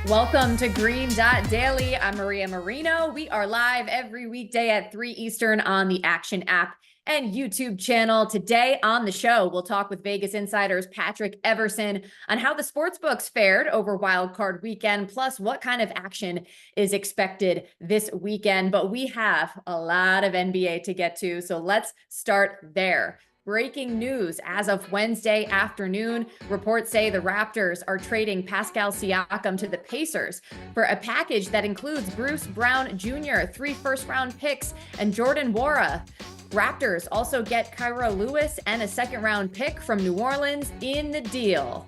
Welcome to Green Dot Daily. I'm Maria Marino. We are live every weekday at 3 Eastern on the Action app and YouTube channel. Today on the show, we'll talk with Vegas Insider's Patrick Everson on how the sportsbooks fared over Wild Card Weekend, plus what kind of action is expected this weekend. But we have a lot of NBA to get to, so let's start there. Breaking news as of Wednesday afternoon, reports say the Raptors are trading Pascal Siakam to the Pacers for a package that includes Bruce Brown Jr., 3 first-round picks, and Jordan Nwora. Raptors also get Kira Lewis and a second-round pick from New Orleans in the deal.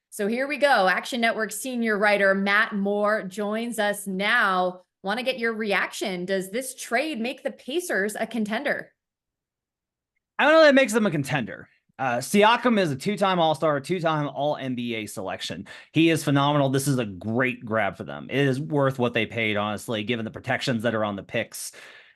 So here we go. Action Network senior writer Matt Moore joins us now. Want to get your reaction. Does this trade make the Pacers a contender? I don't know that makes them a contender. Siakam is a 2-time All-Star, 2-time All-NBA selection. He is phenomenal. This is a great grab for them. It is worth what they paid, honestly, given the protections that are on the picks.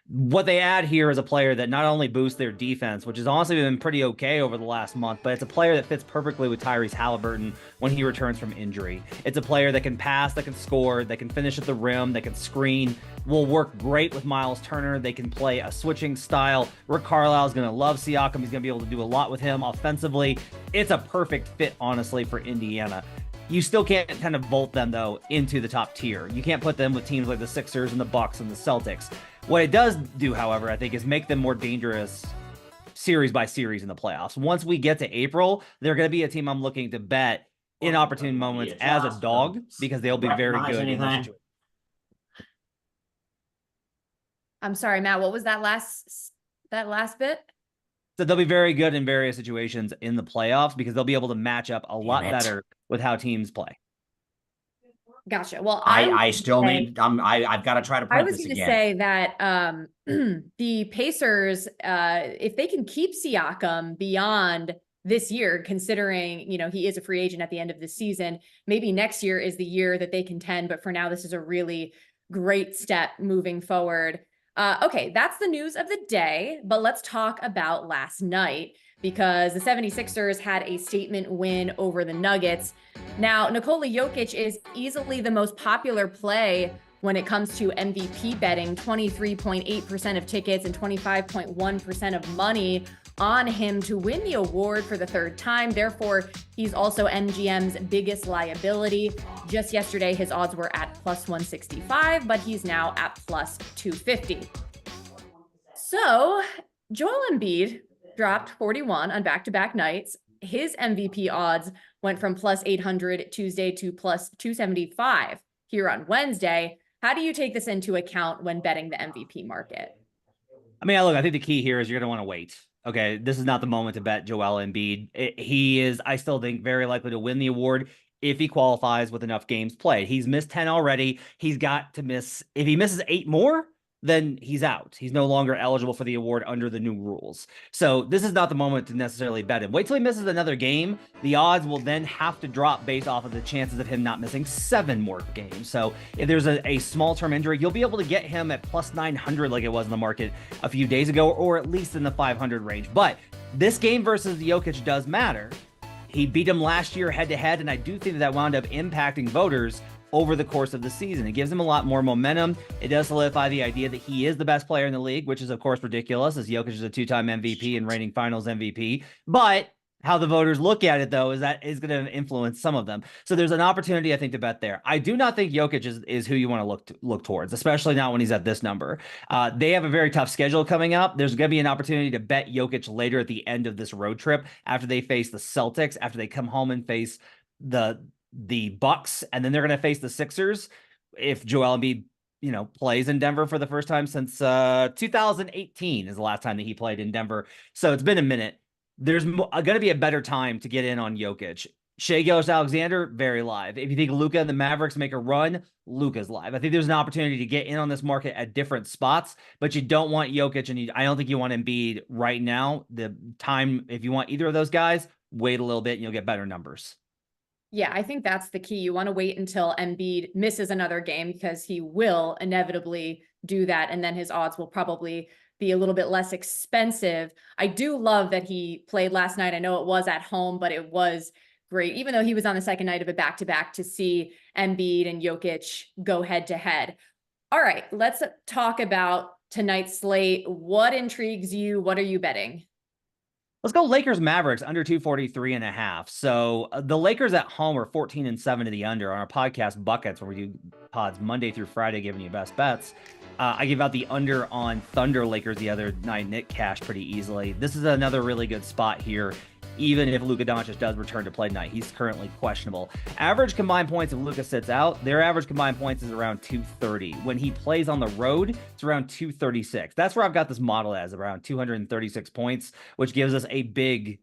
What they add here is a player that not only boosts their defense, which has honestly been pretty okay over the last month, but it's a player that fits perfectly with Tyrese Halliburton when he returns from injury. It's a player that can pass, that can score, that can finish at the rim, that can screen, will work great with Miles Turner. They can play a switching style. Rick Carlisle is going to love Siakam. He's going to be able to do a lot with him offensively. It's a perfect fit, honestly, for Indiana. You still can't kind of vault them, though, into the top tier. You can't put them with teams like the Sixers and the Bucks and the Celtics. What it does do, however, I think, is make them more dangerous series by series in the playoffs. Once we get to April, they're going to be a team I'm looking to bet in opportune moments as a dog, because they'll be very good in that situation. I'm sorry, Matt, what was that last bit? So they'll be very good in various situations in the playoffs because they'll be able to match up a lot better with how teams play. Gotcha. Well, I still need. I've got to try to print this again. I was going to say that the Pacers, if they can keep Siakam beyond this year, considering he is a free agent at the end of the season, maybe next year is the year that they contend. But for now, this is a really great step moving forward. Okay, that's the news of the day. But let's talk about last night, because the 76ers had a statement win over the Nuggets. Now, Nikola Jokic is easily the most popular play when it comes to MVP betting. 23.8% of tickets and 25.1% of money on him to win the award for the third time. Therefore, he's also MGM's biggest liability. Just yesterday, his odds were at plus 165, but he's now at plus 250. So, Joel Embiid dropped 41 on back-to-back nights. His MVP odds went from plus 800 Tuesday to plus 275 here on Wednesday. How do you take this into account when betting the MVP market? I mean, look, I think the key here is you're going to want to wait. Okay, this is not the moment to bet Joel Embiid. He is, I still think, very likely to win the award if he qualifies with enough games played. He's missed 10 already. He's got to miss, if he misses 8 more, then he's out. He's no longer eligible for the award under the new rules. So this is not the moment to necessarily bet him. Wait till he misses another game. The odds will then have to drop based off of the chances of him not missing 7 more games. So if there's a small term injury, you'll be able to get him at plus 900 like it was in the market a few days ago, or at least in the 500 range. But this game versus Jokic does matter. He beat him last year head to head, and I do think that wound up impacting voters over the course of the season. It gives him a lot more momentum. It does solidify the idea that he is the best player in the league, which is of course ridiculous, as Jokic is a 2-time MVP and reigning finals MVP. But how the voters look at it, though, is that is going to influence some of them. So there's an opportunity, I think, to bet there. I do not think Jokic is who you want to look towards, especially not when he's at this number. They have a very tough schedule coming up. There's going to be an opportunity to bet Jokic later at the end of this road trip, after they face the Celtics, after they come home and face the Bucks, and then they're going to face the Sixers if Joel Embiid, plays in Denver for the first time since 2018 is the last time that he played in Denver. So it's been a minute. There's going to be a better time to get in on Jokic. Shai Gilgeous-Alexander, very live. If you think Luka and the Mavericks make a run, Luka's live. I think there's an opportunity to get in on this market at different spots, but you don't want Jokic, and I don't think you want Embiid right now. The time, if you want either of those guys, wait a little bit and you'll get better numbers. Yeah, I think that's the key. You want to wait until Embiid misses another game, because he will inevitably do that, and then his odds will probably be a little bit less expensive. I do love that he played last night. I know it was at home, but it was great, even though he was on the second night of a back-to-back, to see Embiid and Jokic go head to head. All right, let's talk about tonight's slate. What intrigues you? What are you betting? Let's go Lakers Mavericks under 243.5. So the Lakers at home are 14-7 to the under on our podcast Buckets, where we do pods Monday through Friday, giving you best bets. I gave out the under on Thunder Lakers the other night. Nick cashed pretty easily. This is another really good spot here. Even if Luka Doncic does return to play tonight, he's currently questionable. Average combined points if Luka sits out, their average combined points is around 230. When he plays on the road, it's around 236. That's where I've got this model as, around 236 points, which gives us a big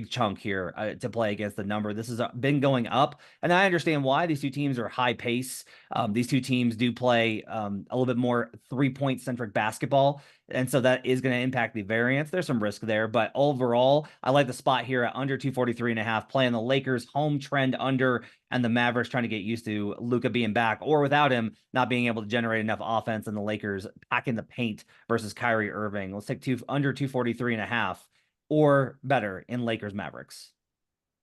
chunk here to play against the number. This has been going up, and I understand why. These two teams are high pace. These two teams do play a little bit more 3-point centric basketball, and so that is going to impact the variance. There's some risk there, but overall, I like the spot here at under 243.5, playing the Lakers home trend under, and the Mavericks trying to get used to Luka being back, or without him not being able to generate enough offense, and the Lakers packing the paint versus Kyrie Irving. Let's take under 243.5. or better in Lakers Mavericks.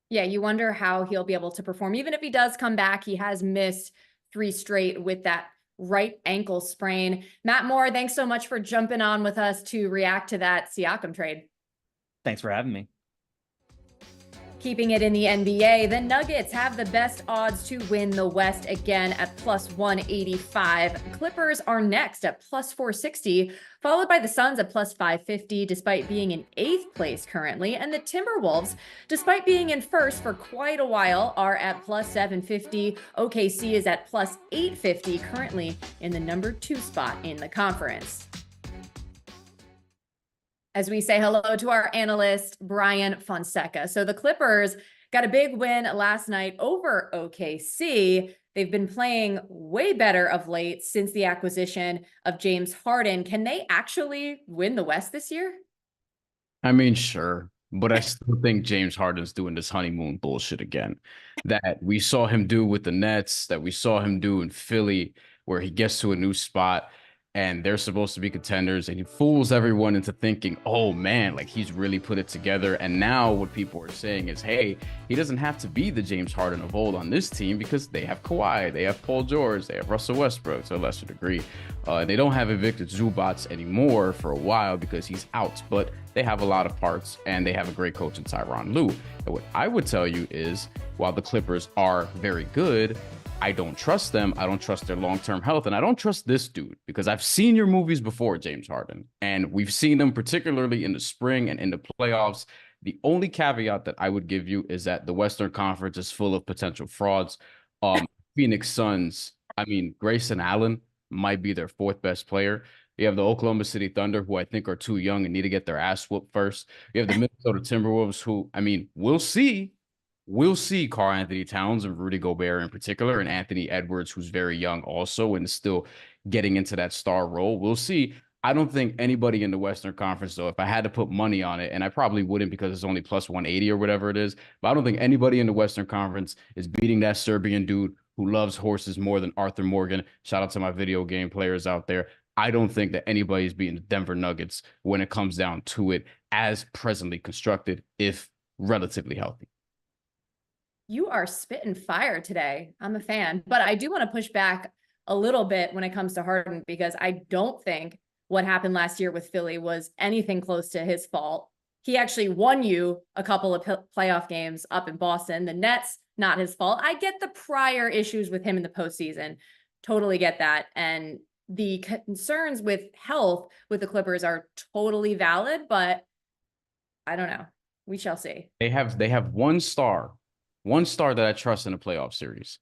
Yeah, you wonder how he'll be able to perform. Even if he does come back, he has missed 3 straight with that right ankle sprain. Matt Moore, thanks so much for jumping on with us to react to that Siakam trade. Thanks for having me. Keeping it in the NBA, the Nuggets have the best odds to win the West again at plus 185. Clippers are next at plus 460, followed by the Suns at plus 550, despite being in 8th place currently. And the Timberwolves, despite being in first for quite a while, are at plus 750. OKC is at plus 850, currently in the number 2 spot in the conference. As we say hello to our analyst, Bryan Fonseca. So the Clippers got a big win last night over OKC. They've been playing way better of late since the acquisition of James Harden. Can they actually win the West this year? I mean, sure, but I still think James Harden's doing this honeymoon bullshit again that we saw him do with the Nets, that we saw him do in Philly, where he gets to a new spot and they're supposed to be contenders, and he fools everyone into thinking, oh man, like he's really put it together. And now what people are saying is, hey, he doesn't have to be the James Harden of old on this team because they have Kawhi, they have Paul George, they have Russell Westbrook to a lesser degree. They don't have Victor Zubac anymore for a while because he's out, but they have a lot of parts and they have a great coach in Tyronn Lue. And what I would tell you is, while the Clippers are very good, I don't trust them. I don't trust their long-term health. And I don't trust this dude because I've seen your movies before, James Harden, and we've seen them particularly in the spring and in the playoffs. The only caveat that I would give you is that the Western Conference is full of potential frauds. Phoenix Suns, I mean, Grayson Allen might be their 4th best player. You have the Oklahoma City Thunder, who I think are too young and need to get their ass whooped first. You have the Minnesota Timberwolves, who, I mean, we'll see. We'll see Karl Anthony Towns and Rudy Gobert in particular, and Anthony Edwards, who's very young also and still getting into that star role. We'll see. I don't think anybody in the Western Conference, though, if I had to put money on it, and I probably wouldn't because it's only plus 180 or whatever it is, but I don't think anybody in the Western Conference is beating that Serbian dude who loves horses more than Arthur Morgan. Shout out to my video game players out there. I don't think that anybody's beating the Denver Nuggets when it comes down to it as presently constructed, if relatively healthy. You are spitting fire today. I'm a fan, but I do want to push back a little bit when it comes to Harden, because I don't think what happened last year with Philly was anything close to his fault. He actually won you a couple of playoff games up in Boston. The Nets, not his fault. I get the prior issues with him in the postseason. Totally get that. And the concerns with health with the Clippers are totally valid, but I don't know. We shall see. They have one star that I trust in a playoff series.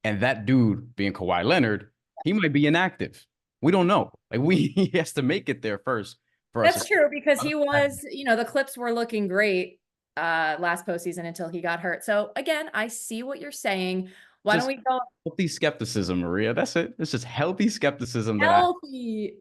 And that dude being Kawhi Leonard, he might be inactive. We don't know. Like he has to make it there first. That's true, because he was, the Clips were looking great last postseason until he got hurt. So again, I see what you're saying. Why don't we go? Healthy skepticism, Maria. That's it. It's just healthy skepticism. Healthy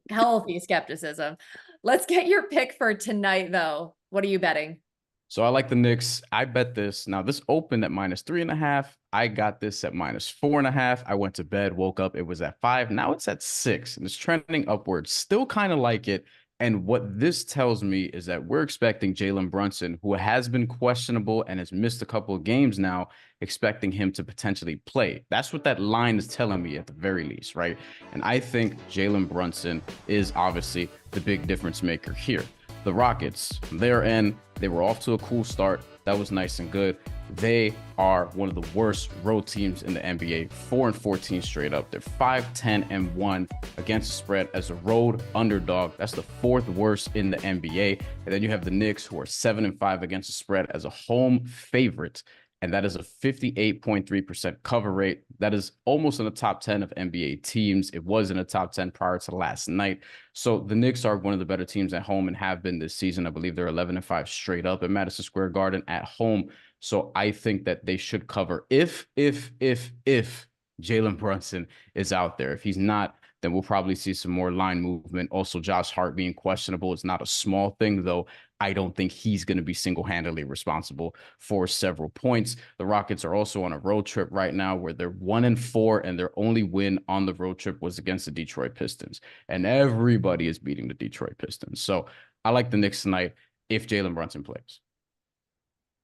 skepticism. Let's get your pick for tonight, though. What are you betting? So I like the Knicks. I bet this. Now, this opened at -3.5. I got this at -4.5. I went to bed, woke up. It was at 5. Now it's at 6, and it's trending upwards. Still kind of like it. And what this tells me is that we're expecting Jalen Brunson, who has been questionable and has missed a couple of games now, expecting him to potentially play. That's what that line is telling me at the very least, right? And I think Jalen Brunson is obviously the big difference maker here. The Rockets, their end, they were off to a cool start. That was nice and good. They are one of the worst road teams in the NBA, 4-14 straight up. They're 5-10-1 against the spread as a road underdog. That's the fourth worst in the NBA. And then you have the Knicks, who are 7-5 against the spread as a home favorite. And that is a 58.3% cover rate. That is almost in the top 10 of NBA teams. It was in the top 10 prior to last night. So the Knicks are one of the better teams at home and have been this season. I believe they're 11-5 straight up at Madison Square Garden at home. So I think that they should cover if Jalen Brunson is out there. If he's not, then we'll probably see some more line movement. Also, Josh Hart being questionable is not a small thing, though. I don't think he's going to be single-handedly responsible for several points. The Rockets are also on a road trip right now where they're 1-4, and their only win on the road trip was against the Detroit Pistons. And everybody is beating the Detroit Pistons. So I like the Knicks tonight if Jalen Brunson plays.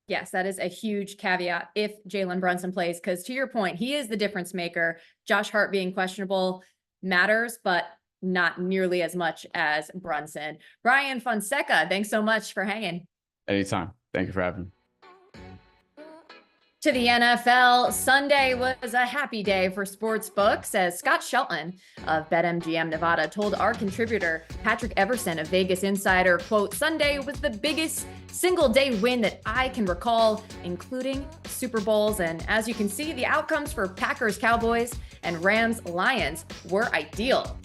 Yes, that is a huge caveat if Jalen Brunson plays, because to your point, he is the difference maker. Josh Hart being questionable matters, but not nearly as much as Brunson. Bryan Fonseca, thanks so much for hanging. Anytime. Thank you for having me. To the NFL, Sunday was a happy day for sports books as Scott Shelton of BetMGM Nevada told our contributor Patrick Everson of Vegas Insider, quote, "Sunday was the biggest single day win that I can recall, including Super Bowls. And as you can see, the outcomes for Packers, Cowboys, and Rams, Lions were ideal."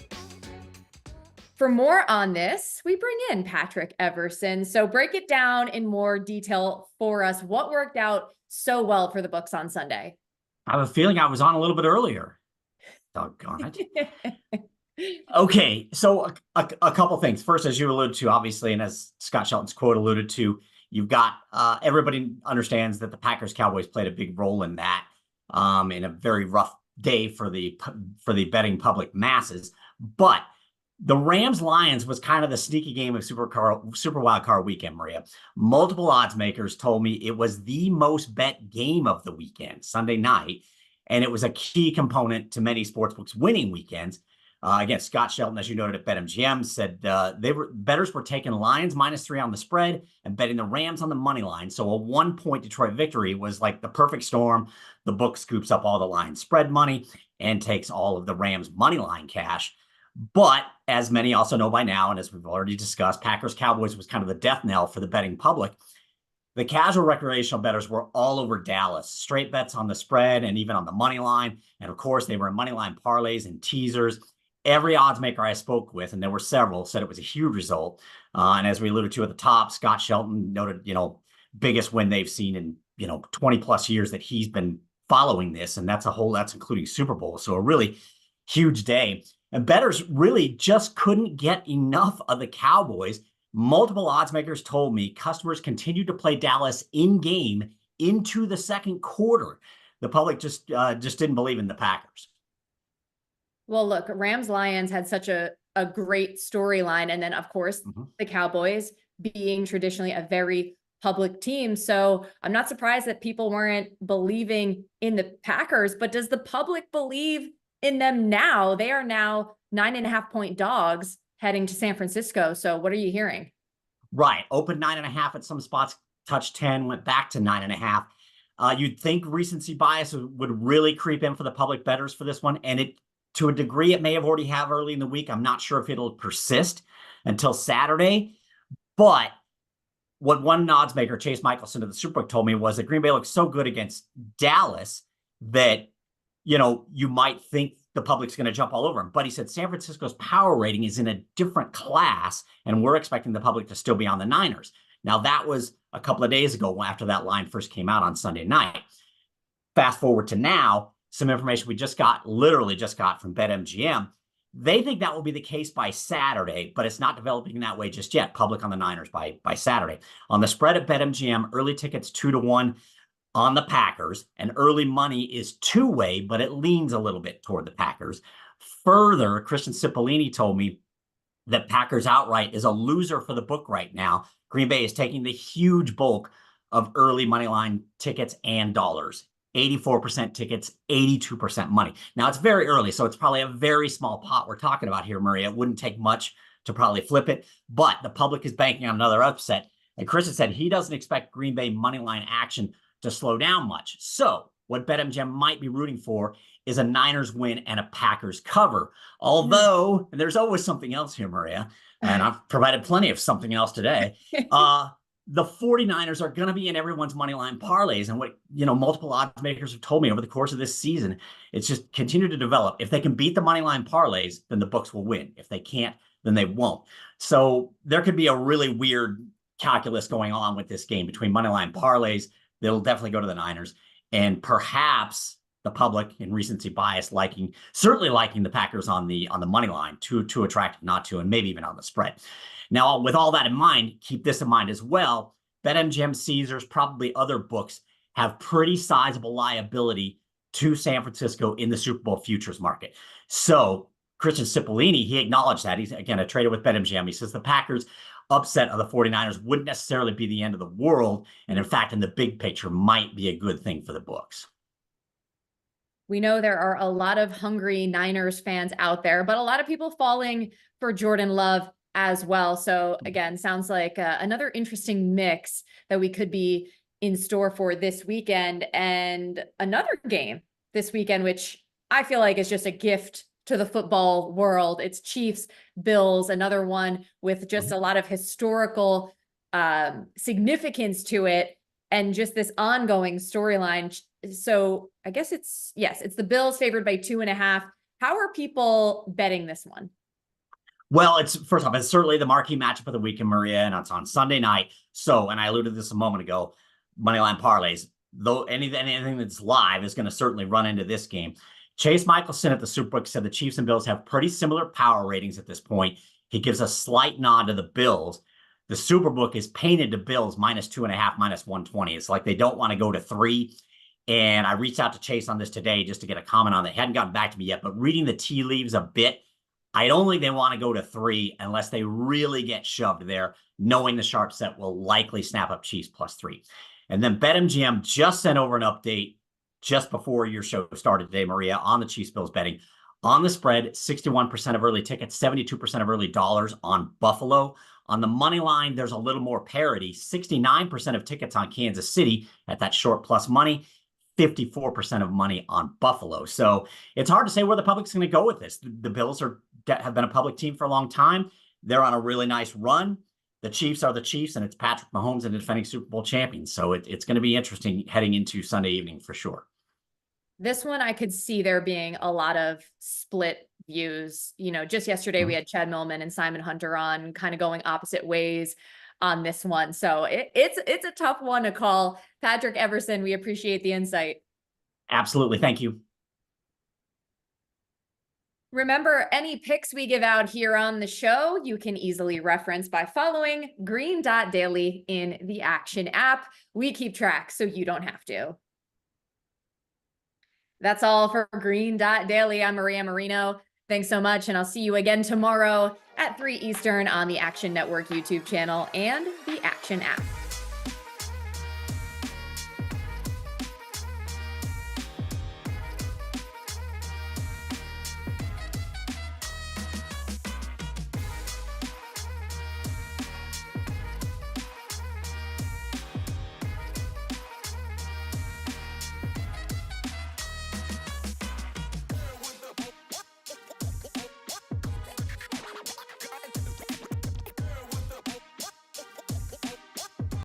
For more on this, we bring in Patrick Everson. So break it down in more detail for us. What worked out so well for the books on Sunday? I have a feeling I was on a little bit earlier. Doggone it. Okay, so a couple things. First, as you alluded to, obviously, and as Scott Shelton's quote alluded to, you've got everybody understands that the Packers Cowboys played a big role in that, in a very rough day for the betting public masses. But the Rams Lions was kind of the sneaky game of Super Wild Card weekend, Maria. Multiple odds makers told me it was the most bet game of the weekend, Sunday night, and it was a key component to many sportsbooks winning weekends. Again, Scott Shelton, as you noted at BetMGM, said bettors were taking Lions -3 on the spread and betting the Rams on the money line. So a 1-point Detroit victory was like the perfect storm. The book scoops up all the Lions spread money and takes all of the Rams money line cash. But as many also know by now, and as we've already discussed, Packers Cowboys was kind of the death knell for the betting public. The casual recreational bettors were all over Dallas, straight bets on the spread and even on the money line. And of course, they were in money line parlays and teasers. Every odds maker I spoke with, and there were several, said it was a huge result. And as we alluded to at the top, Scott Shelton noted, biggest win they've seen in, 20 plus years that he's been following this. And that's including Super Bowl. So a really huge day. And bettors really just couldn't get enough of the Cowboys. Multiple odds makers told me customers continued to play Dallas in game into the second quarter. The public just didn't believe in the Packers. Well, look, Rams Lions had such a great storyline. And then, of course, the Cowboys being traditionally a very public team. So I'm not surprised that people weren't believing in the Packers. But does the public believe in them now? They are now 9.5-point dogs heading to San Francisco. So what are you hearing? Right. Opened 9.5 at some spots, touched 10, went back to 9.5. You'd think recency bias would really creep in for the public bettors for this one. And to a degree, it may have already have early in the week. I'm not sure if it'll persist until Saturday. But what one odds maker, Chase Michelson of the Superbook, told me was that Green Bay looks so good against Dallas that you might think the public's going to jump all over him. But he said San Francisco's power rating is in a different class, and we're expecting the public to still be on the Niners. Now, that was a couple of days ago after that line first came out on Sunday night. Fast forward to now, some information we literally just got from BetMGM. They think that will be the case by Saturday, but it's not developing that way just yet. Public on the Niners by Saturday. On the spread at BetMGM, early tickets 2-1. On the Packers, and early money is two-way, but it leans a little bit toward the Packers. Further, Christian Cipollini told me that Packers outright is a loser for the book right now. Green Bay is taking the huge bulk of early money line tickets and dollars. 84% tickets, 82% money. Now, it's very early, so it's probably a very small pot we're talking about here, Maria. It wouldn't take much to probably flip it, but the public is banking on another upset. And Christian said he doesn't expect Green Bay money line action to slow down much. So what BetMGM might be rooting for is a Niners win and a Packers cover. Although there's always something else here, Maria, and I've provided plenty of something else today. The 49ers are going to be in everyone's money line parlays. And what, multiple odds makers have told me over the course of this season, it's just continue to develop. If they can beat the money line parlays, then the books will win. If they can't, then they won't. So there could be a really weird calculus going on with this game between money line parlays. They'll definitely go to the Niners, and perhaps the public in recency bias certainly liking the Packers on the money line, too attractive not to, and maybe even on the spread. Now, with all that in mind, keep this in mind as well. BetMGM, Caesars, probably other books have pretty sizable liability to San Francisco in the Super Bowl futures market. So Christian Cipollini, he acknowledged that. He's, again, a trader with BetMGM. He says the Packers upset of the 49ers wouldn't necessarily be the end of the world. And in fact, in the big picture, might be a good thing for the books. We know there are a lot of hungry Niners fans out there, but a lot of people falling for Jordan Love as well. So again, sounds like another interesting mix that we could be in store for this weekend. And another game this weekend, which I feel like is just a gift to the football world. It's Chiefs, Bills, another one with just a lot of historical significance to it and just this ongoing storyline. So I guess it's the Bills favored by 2.5. How are people betting this one? Well, first off, it's certainly the marquee matchup of the weekend, Maria, and it's on Sunday night. So, and I alluded to this a moment ago, moneyline parlays, though anything that's live is going to certainly run into this game. Chase Michelson at the Superbook said the Chiefs and Bills have pretty similar power ratings at this point. He gives a slight nod to the Bills. The Superbook is painted to Bills -2.5, -120. It's like they don't want to go to 3. And I reached out to Chase on this today just to get a comment on it. He hadn't gotten back to me yet, but reading the tea leaves a bit, I don't think they want to go to 3 unless they really get shoved there, knowing the sharp set will likely snap up Chiefs +3. And then BetMGM just sent over an update just before your show started today, Maria, on the Chiefs Bills betting. On the spread, 61% of early tickets, 72% of early dollars on Buffalo. On the money line, there's a little more parity. 69% of tickets on Kansas City at that short plus money. 54% of money on Buffalo. So it's hard to say where the public's going to go with this. The Bills have been a public team for a long time. They're on a really nice run. The Chiefs are the Chiefs, and it's Patrick Mahomes and the defending Super Bowl champions. So it's going to be interesting heading into Sunday evening for sure. This one, I could see there being a lot of split views. Just yesterday we had Chad Millman and Simon Hunter on, kind of going opposite ways on this one. So it's a tough one to call. Patrick Everson, we appreciate the insight. Absolutely. Thank you. Remember, any picks we give out here on the show, you can easily reference by following Green Dot Daily in the Action app. We keep track so you don't have to. That's all for Green Dot Daily. I'm Maria Marino. Thanks so much, and I'll see you again tomorrow at 3 Eastern on the Action Network YouTube channel and the Action app.